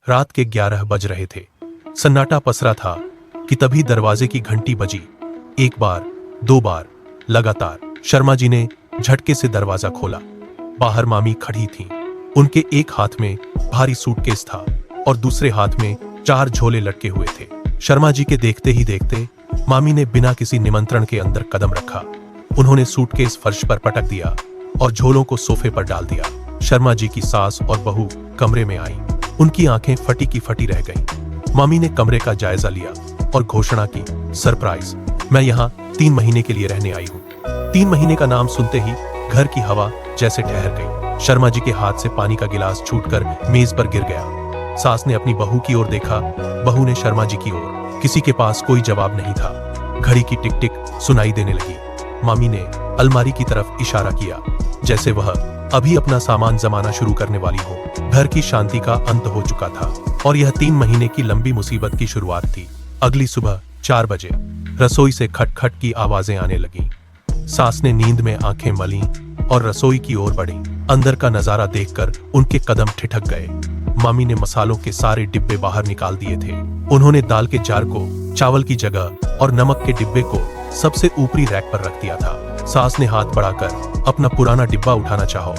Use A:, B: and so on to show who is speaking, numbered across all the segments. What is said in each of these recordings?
A: रात के 11 बज रहे थे। सन्नाटा पसरा था कि तभी दरवाजे की घंटी बजी। एक बार, दो बार, लगातार। शर्मा जी ने झटके से दरवाजा खोला। बाहर मामी खड़ी थीं। उनके एक हाथ में भारी सूटकेस था और दूसरे हाथ में 4 झोले लटके हुए थे। शर्मा जी के देखते ही देखते मामी ने बिना किसी निमंत्रण के अंदर कदम रखा। उन्होंने सूटकेस फर्श पर पटक दिया और झोलों को सोफे पर डाल दिया। शर्मा जी की सास और बहू कमरे में आई। उनकी आंखें फटी की फटी रह गईं। मामी ने कमरे का जायजा लिया और घोषणा की, सरप्राइज, मैं यहाँ 3 महीने के लिए रहने आई हूँ। 3 महीने का नाम सुनते ही घर की हवा जैसे ठहर गई। शर्मा जी के हाथ से पानी का गिलास छूटकर मेज पर गिर गया। सास ने अपनी बहू की ओर देखा, बहू ने शर्मा जी की ओर। किसी के पास कोई जवाब नहीं था। घड़ी की टिक टिक सुनाई देने लगी। मामी ने अलमारी की तरफ इशारा किया, जैसे वह अभी अपना सामान जमाना शुरू करने वाली हो। घर की शांति का अंत हो चुका था और यह 3 महीने की लंबी मुसीबत की शुरुआत थी। अगली सुबह 4 बजे रसोई से खटखट की आवाजें आने लगीं। सास ने नींद में आंखें मलीं और रसोई की ओर बढ़ी। अंदर का नजारा देखकर उनके कदम ठिठक गए। मामी ने मसालों के सारे डिब्बे बाहर निकाल दिए थे। उन्होंने दाल के जार को चावल की जगह और नमक के डिब्बे को सबसे ऊपरी रैक पर रख दिया था। सास ने हाथ बढ़ाकर अपना पुराना डिब्बा उठाना चाहा,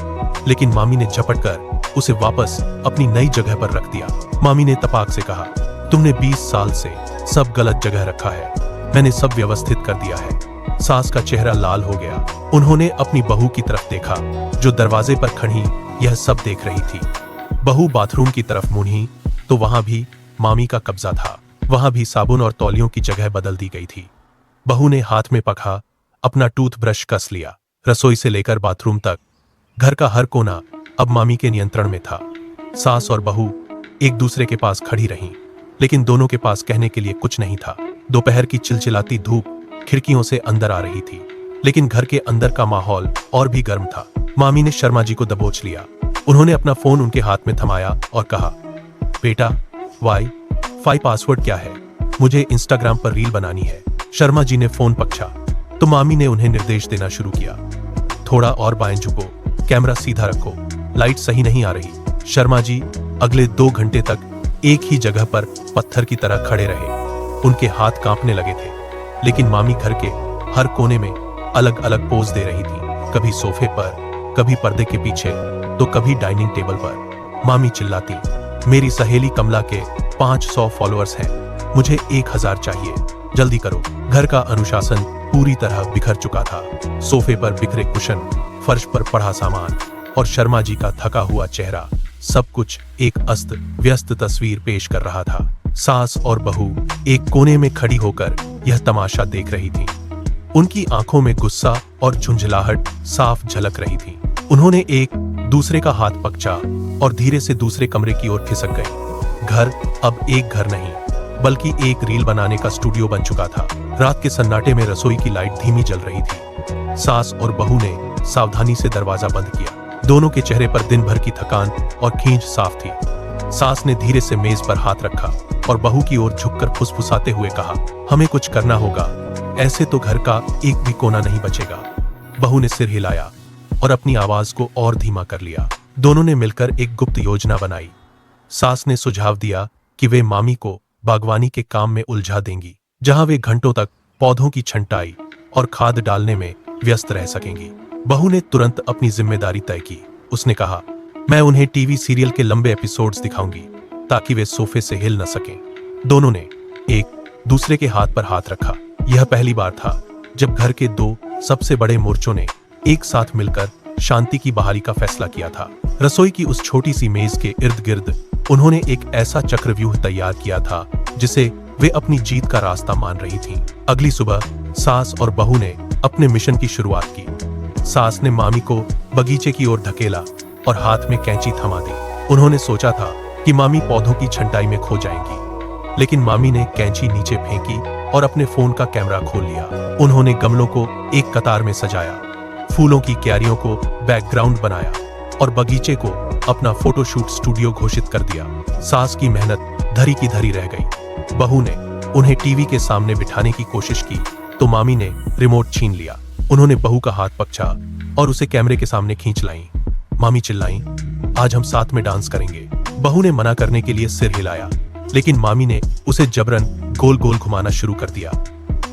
A: लेकिन मामी ने झपटकर उसे वापस अपनी नई जगह पर रख दिया। मामी ने तपाक से कहा, तुमने 20 साल से सब गलत जगह रखा है, मैंने सब व्यवस्थित कर दिया है। सास का चेहरा लाल हो गया। उन्होंने अपनी बहू की तरफ देखा, जो दरवाजे पर खड़ी यह सब देख रही थी। बहू बाथरूम की तरफ मुड़ी तो वहां भी मामी का कब्जा था। वहां भी साबुन और तौलियों की जगह बदल दी गई थी। बहू ने हाथ में पकड़ा अपना टूथब्रश कस लिया। रसोई से लेकर बाथरूम तक घर का हर कोना अब मामी के नियंत्रण में था। सास और बहू एक दूसरे के पास खड़ी रहीं, लेकिन दोनों के पास कहने के लिए कुछ नहीं था। दोपहर की चिलचिलाती धूप खिड़कियों से अंदर आ रही थी, लेकिन घर के अंदर का माहौल और भी गर्म था। मामी ने शर्मा जी को दबोच लिया। उन्होंने अपना फोन उनके हाथ में थमाया और कहा, बेटा, वाई-फाई पासवर्ड क्या है? मुझे इंस्टाग्राम पर रील बनानी है। शर्मा जी ने फोन पकड़ा तो मामी ने उन्हें निर्देश देना शुरू किया, थोड़ा और बाएं झुको, कैमरा सीधा रखो, लाइट सही नहीं आ रही। शर्मा जी अगले 2 घंटे तक एक ही जगह पर पत्थर की तरह खड़े रहे। उनके हाथ कांपने लगे थे, लेकिन मामी घर के हर कोने में अलग अलग पोज दे रही थी, कभी सोफे पर, कभी पर्दे के पीछे, तो कभी डाइनिंग टेबल पर। मामी चिल्लाती, मेरी सहेली कमला के 500 फॉलोअर्स हैं, मुझे 1000 चाहिए, जल्दी करो। घर का अनुशासन पूरी तरह बिखर चुका था। सोफे पर बिखरे कुशन, फर्श पर पड़ा सामान और शर्मा जी का थका हुआ चेहरा, सब कुछ एक अस्त व्यस्त तस्वीर पेश कर रहा था। सास और बहू एक कोने में खड़ी होकर यह तमाशा देख रही थीं। उनकी आंखों में गुस्सा और झुंझलाहट साफ झलक रही थी। उन्होंने एक दूसरे का हाथ पकड़ा और धीरे से दूसरे कमरे की ओर खिसक गई। घर अब एक घर नहीं, बल्कि एक रील बनाने का स्टूडियो बन चुका था। रात के सन्नाटे में रसोई की लाइट धीमी जल रही थी। सास और बहू ने सावधानी से दरवाजा बंद किया। दोनों के चेहरे पर दिन भर की थकान और खींच साफ थी। सास ने धीरे से मेज पर हाथ रखा और बहू की ओर झुककर फुसफुसाते हुए कहा, हमें कुछ करना होगा, ऐसे तो घर का एक भी कोना नहीं बचेगा। बहू ने सिर हिलाया और अपनी आवाज को और धीमा कर लिया। दोनों ने मिलकर एक गुप्त योजना बनाई। सास ने सुझाव दिया कि वे मामी को बागवानी के काम में उलझा देंगी, जहां वे घंटों तक पौधों की छंटाई और खाद डालने में व्यस्त रह सकेंगी। बहू ने तुरंत अपनी जिम्मेदारी तय की। उसने कहा, मैं उन्हें टीवी सीरियल के लंबे एपिसोड्स दिखाऊंगी ताकि वे सोफे से हिल न सकें। दोनों ने एक दूसरे के हाथ पर हाथ रखा। यह पहली बार था जब घर के 2 सबसे बड़े मोर्चों ने एक साथ मिलकर शांति की बहाली का फैसला किया था। रसोई की उस छोटी सी मेज के इर्द गिर्द उन्होंने एक ऐसा चक्रव्यूह तैयार किया था जिसे वे अपनी जीत का रास्ता मान रही थीं। अगली सुबह सास और बहू ने अपने मिशन की शुरुआत की। सास ने मामी को बगीचे की ओर धकेला और हाथ में कैंची थमा दी। उन्होंने सोचा था कि मामी पौधों की छंटाई में खो जाएंगी, लेकिन मामी ने कैंची नीचे फेंकी और अपने फोन का कैमरा खोल लिया। उन्होंने गमलों को एक कतार में सजाया, फूलों की क्यारियों को बैकग्राउंड बनाया और बगीचे को अपना फोटोशूट स्टूडियो घोषित कर दिया। सास की मेहनत धरी की धरी रह गई। बहू ने उन्हें टीवी के सामने बिठाने की कोशिश की तो मामी ने रिमोट छीन लिया। उन्होंने बहू का हाथ पकड़ा और उसे कैमरे के सामने खींच लाई। मामी चिल्लाई, आज हम साथ में डांस करेंगे। बहू ने मना करने के लिए सिर हिलाया, लेकिन मामी ने उसे जबरन गोल गोल घुमाना शुरू कर दिया।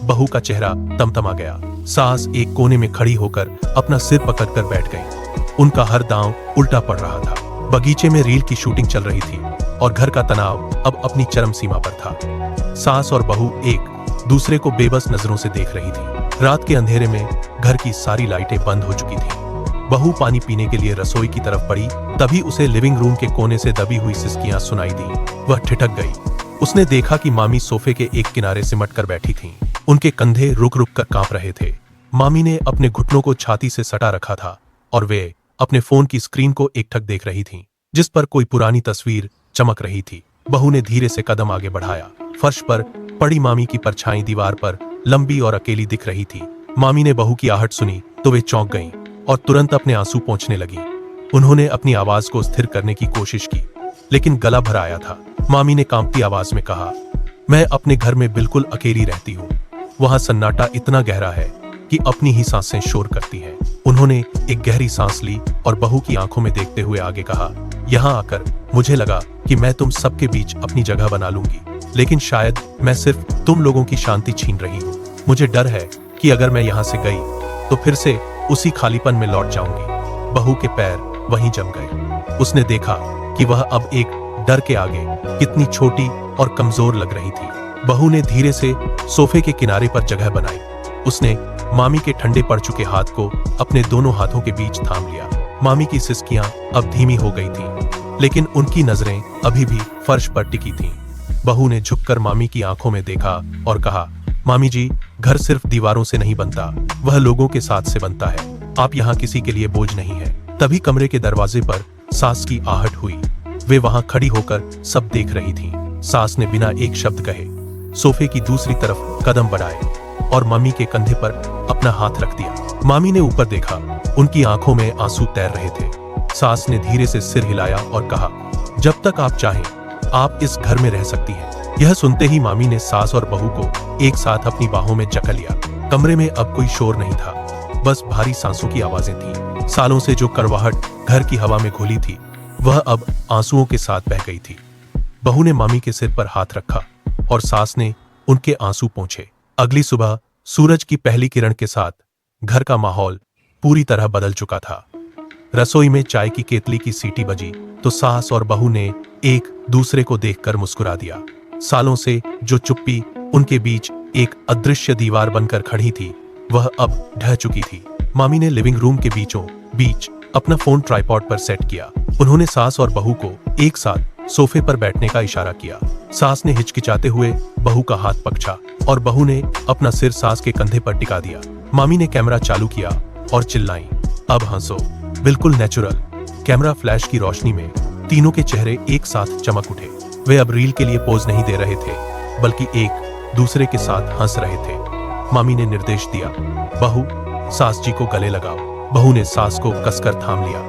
A: बहू का चेहरा तमतमा गया। सास एक कोने में खड़ी होकर अपना सिर पकड़कर बैठ गई। उनका हर दांव उल्टा पड़ रहा था। बगीचे में रील की शूटिंग चल रही थी और घर का तनाव अब अपनी चरम सीमा पर था। सास और बहू एक दूसरे को बेबस नजरों से देख रही थी। रात के अंधेरे में घर की सारी लाइटें बंद हो चुकी थीं। बहू पानी पीने के लिए रसोई की तरफ बढ़ी, तभी उसे लिविंग रूम के कोने से दबी हुई सिसकियां सुनाई दी। वह ठिठक गई। उसने देखा कि मामी सोफे के एक किनारे सिमट कर बैठी थीं। उनके कंधे रुक रुक कर कांप रहे थे। मामी ने अपने घुटनों को छाती से सटा रखा था और वे अपने फोन की स्क्रीन को एकटक देख रही थीं, जिस पर कोई पुरानी तस्वीर चमक रही थी। बहू ने धीरे से कदम आगे बढ़ाया। फर्श पर पड़ी मामी की परछाई दीवार पर लंबी और अकेली दिख रही थी। मामी ने बहू की आहट सुनी तो वे चौंक गईं और तुरंत अपने आंसू पोंछने लगी। उन्होंने अपनी आवाज को स्थिर करने की कोशिश की, लेकिन गला भर आया था। मामी ने कांपती आवाज में कहा, मैं अपने घर में बिल्कुल अकेली रहती हूँ। वहां सन्नाटा इतना गहरा है कि अपनी ही सांसें शोर करती हैं। उन्होंने एक गहरी सांस ली और बहू की आंखों में देखते हुए आगे कहा, यहाँ आकर मुझे लगा कि मैं तुम सबके बीच अपनी जगह बना लूंगी, लेकिन शायद मैं सिर्फ तुम लोगों की शांति छीन रही हूँ। मुझे डर है कि अगर मैं यहाँ से गई तो फिर से उसी खालीपन में लौट जाऊंगी। बहू के पैर वहीं जम गए। उसने देखा कि वह अब एक डर के आगे कितनी छोटी और कमजोर लग रही थी। बहू ने धीरे से सोफे के किनारे पर जगह बनाई। उसने मामी के ठंडे पड़ चुके हाथ को अपने दोनों हाथों के बीच थाम लिया। मामी की सिसकियां अब धीमी हो गई थीं, लेकिन उनकी नजरें अभी भी फर्श पर टिकी थीं। बहू ने झुककर मामी की आंखों में देखा और कहा, मामी जी, घर सिर्फ दीवारों से नहीं बनता, वह लोगों के साथ से बनता है। आप यहाँ किसी के लिए बोझ नहीं है। तभी कमरे के दरवाजे पर सास की आहट हुई। वे वहां खड़ी होकर सब देख रही थीं। सास ने बिना एक शब्द कहे सोफे की दूसरी तरफ कदम बढ़ाए और मामी के कंधे पर अपना हाथ रख दिया। मामी ने ऊपर देखा। उनकी आंखों में आंसू तैर रहे थे। सास ने धीरे से सिर हिलाया और कहा, जब तक आप चाहें आप इस घर में रह सकती हैं। यह सुनते ही मामी ने सास और बहू को एक साथ अपनी बाहों में जकड़ लिया। कमरे में अब कोई शोर नहीं था, बस भारी सांसों की आवाजें थीं। सालों से जो कड़वाहट घर की हवा में घुली थी, वह अब आंसुओं के साथ बह गई थी। बहू ने मामी के सिर पर हाथ रखा और सास ने उनके आंसू पोंछे। अगली सुबह सूरज की पहली किरण के साथ घर का माहौल पूरी तरह बदल चुका था। रसोई में चाय की केतली की सीटी बजी तो सास और बहू ने एक दूसरे को देखकर मुस्कुरा दिया। सालों से जो चुप्पी उनके बीच एक अदृश्य दीवार बनकर खड़ी थी, वह अब ढह चुकी थी। मामी ने लिविंग रूम के बीचों बीच अपना फोन ट्राइपॉड पर सेट किया। उन्होंने सास और बहू को एक साथ सोफे पर बैठने का इशारा किया। सास ने हिचकिचाते हुए बहू का हाथ पकड़ा और बहू ने अपना सिर सास के कंधे पर टिका दिया। मामी ने कैमरा चालू किया और चिल्लाई, अब हंसो, बिल्कुल नेचुरल। कैमरा फ्लैश की रोशनी में तीनों के चेहरे एक साथ चमक उठे। वे अब रील के लिए पोज नहीं दे रहे थे, बल्कि एक दूसरे के साथ हंस रहे थे। मामी ने निर्देश दिया, बहू, सास जी को गले लगाओ। बहू ने सास को कसकर थाम लिया।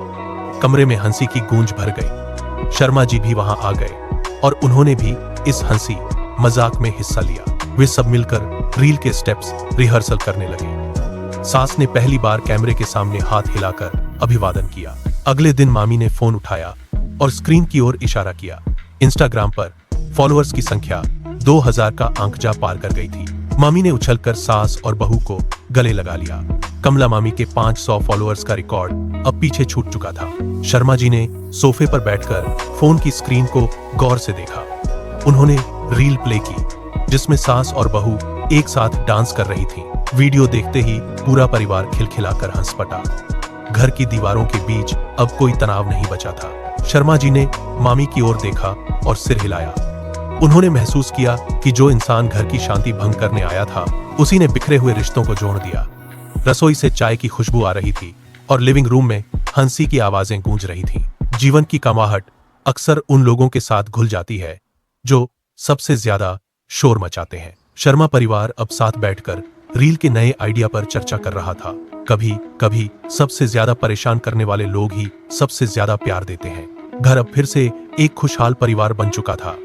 A: कमरे में हंसी की गूंज भर गई। शर्मा जी भी वहां आ गए और उन्होंने भी इस हंसी मजाक में हिस्सा लिया। वे सब मिलकर रील के स्टेप्स रिहर्सल करने लगे। सास ने पहली बार कैमरे के सामने हाथ हिलाकर अभिवादन किया। अगले दिन मामी ने फोन उठाया और स्क्रीन की ओर इशारा किया। इंस्टाग्राम पर फॉलोअर्स की संख्या 2000 का आंक जा पार कर गई थी। मामी ने उछलकर सास और बहू को गले लगा लिया। कमला मामी के 500 फॉलोअर्स का रिकॉर्ड अब पीछे छूट चुका था। शर्मा जी ने सोफे पर बैठकर फोन की स्क्रीन को गौर से देखा। उन्होंने रील प्ले की, जिसमें सास और बहू एक साथ डांस कर रही थीं। वीडियो देखते ही पूरा परिवार खिलखिलाकर हंस पड़ा। घर की दीवारों के बीच अब कोई तनाव नहीं बचा था। शर्मा जी ने मामी की ओर देखा और सिर हिलाया। उन्होंने महसूस किया कि जो इंसान घर की शांति भंग करने आया था, उसी ने बिखरे हुए रिश्तों को जोड़ दिया। रसोई से चाय की खुशबू आ रही थी और लिविंग रूम में हंसी की आवाजें गूंज रही थीं। जीवन की कमाहट अक्सर उन लोगों के साथ घुल जाती है जो सबसे ज्यादा शोर मचाते हैं। शर्मा परिवार अब साथ बैठकर रील के नए आइडिया पर चर्चा कर रहा था। कभी कभी सबसे ज्यादा परेशान करने वाले लोग ही सबसे ज्यादा प्यार देते हैं। घर अब फिर से एक खुशहाल परिवार बन चुका था।